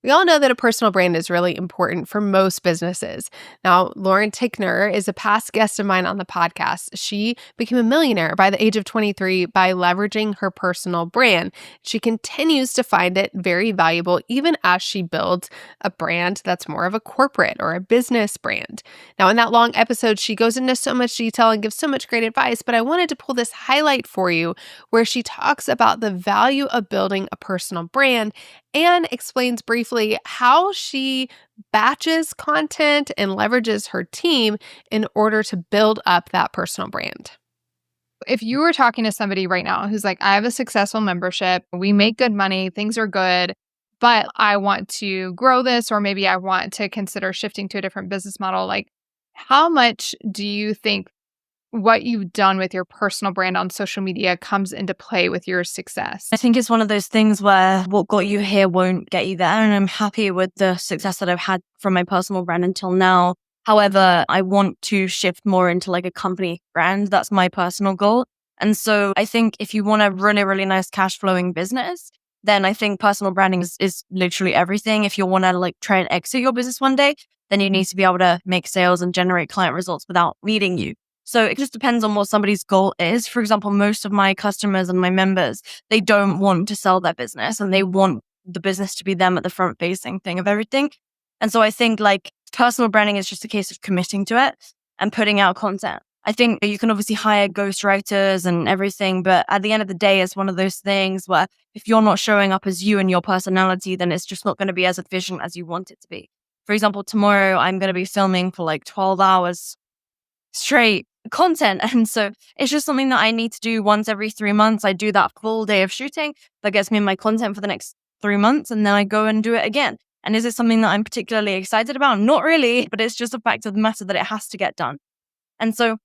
We all know that a personal brand is really important for most businesses. Now, Lauren Tickner is a past guest of mine on the podcast. She became a millionaire by the age of 23 by leveraging her personal brand. She continues to find it very valuable even as she builds a brand that's more of a corporate or a business brand. Now, in that long episode, she goes into so much detail and gives so much great advice, but I wanted to pull this highlight for you where she talks about the value of building a personal brand and explains briefly how she batches content and leverages her team in order to build up that personal brand. If you were talking to somebody right now who's like, I have a successful membership, we make good money, things are good, but I want to grow this, or maybe I want to consider shifting to a different business model, like, how much do you think what you've done with your personal brand on social media comes into play with your success? I think it's one of those things where what got you here won't get you there. And I'm happy with the success that I've had from my personal brand until now. However, I want to shift more into like a company brand. That's my personal goal. And so I think if you want a really, really nice cash flowing business, then I think personal branding is literally everything. If you want to like try and exit your business one day, then you need to be able to make sales and generate client results without needing you. So it just depends on what somebody's goal is. For example, most of my customers and my members, they don't want to sell their business and they want the business to be them at the front facing thing of everything. And so I think like personal branding is just a case of committing to it and putting out content. I think you can obviously hire ghostwriters and everything, but at the end of the day, it's one of those things where if you're not showing up as you and your personality, then it's just not going to be as efficient as you want it to be. For example, tomorrow I'm going to be filming for like 12 hours straight content. And so it's just something that I need to do once every 3 months. I do that full day of shooting that gets me my content for the next 3 months. And then I go and do it again. And is it something that I'm particularly excited about? Not really, but it's just a fact of the matter that it has to get done. And so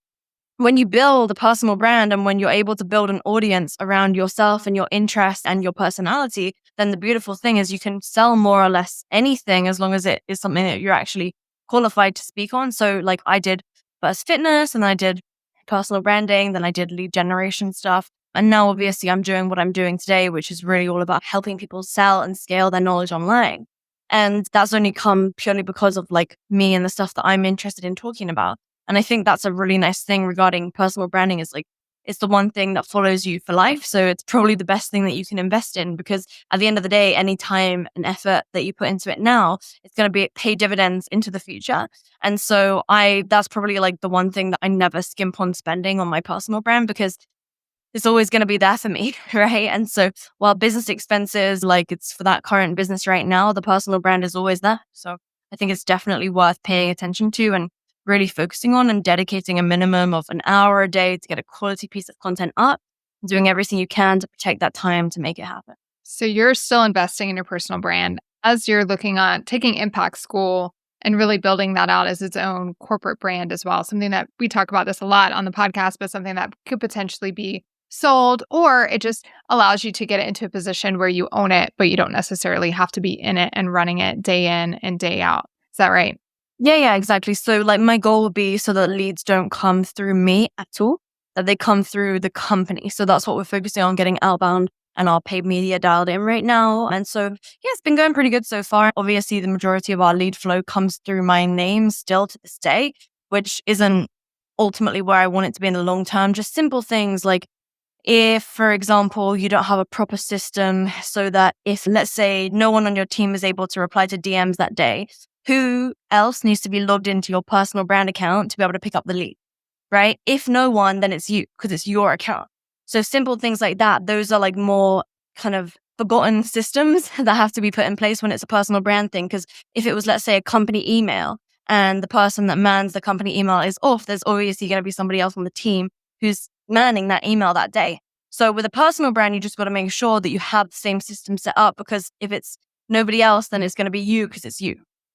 when you build a personal brand and when you're able to build an audience around yourself and your interest and your personality, then the beautiful thing is you can sell more or less anything as long as it is something that you're actually qualified to speak on. So like I did first fitness and I did personal branding, then I did lead generation stuff. And now obviously I'm doing what I'm doing today, which is really all about helping people sell and scale their knowledge online. And that's only come purely because of like me and the stuff that I'm interested in talking about. And I think that's a really nice thing regarding personal branding is like, it's the one thing that follows you for life. So it's probably the best thing that you can invest in because at the end of the day, any time and effort that you put into it now, it's going to pay dividends into the future. And so that's probably like the one thing that I never skimp on spending on my personal brand because it's always going to be there for me, right? And so while business expenses, like it's for that current business right now, the personal brand is always there. So I think it's definitely worth paying attention to and really focusing on and dedicating a minimum of an hour a day to get a quality piece of content up, doing everything you can to protect that time to make it happen. So you're still investing in your personal brand as you're looking at taking Impact School and really building that out as its own corporate brand as well. Something that we talk about this a lot on the podcast, but something that could potentially be sold, or it just allows you to get it into a position where you own it, but you don't necessarily have to be in it and running it day in and day out. Is that right? Yeah, exactly. So like my goal would be so that leads don't come through me at all, that they come through the company. So that's what we're focusing on, getting outbound and our paid media dialed in right now. And so, yeah, it's been going pretty good so far. Obviously, the majority of our lead flow comes through my name still to this day, which isn't ultimately where I want it to be in the long term. Just simple things like if, for example, you don't have a proper system so that if, let's say, no one on your team is able to reply to DMs that day, who else needs to be logged into your personal brand account to be able to pick up the lead, right? If no one, then it's you because it's your account. So simple things like that, those are like more kind of forgotten systems that have to be put in place when it's a personal brand thing. Because if it was, let's say, a company email and the person that mans the company email is off, there's obviously going to be somebody else on the team who's manning that email that day. So with a personal brand, you just got to make sure that you have the same system set up because if it's nobody else, then it's going to be you because it's you.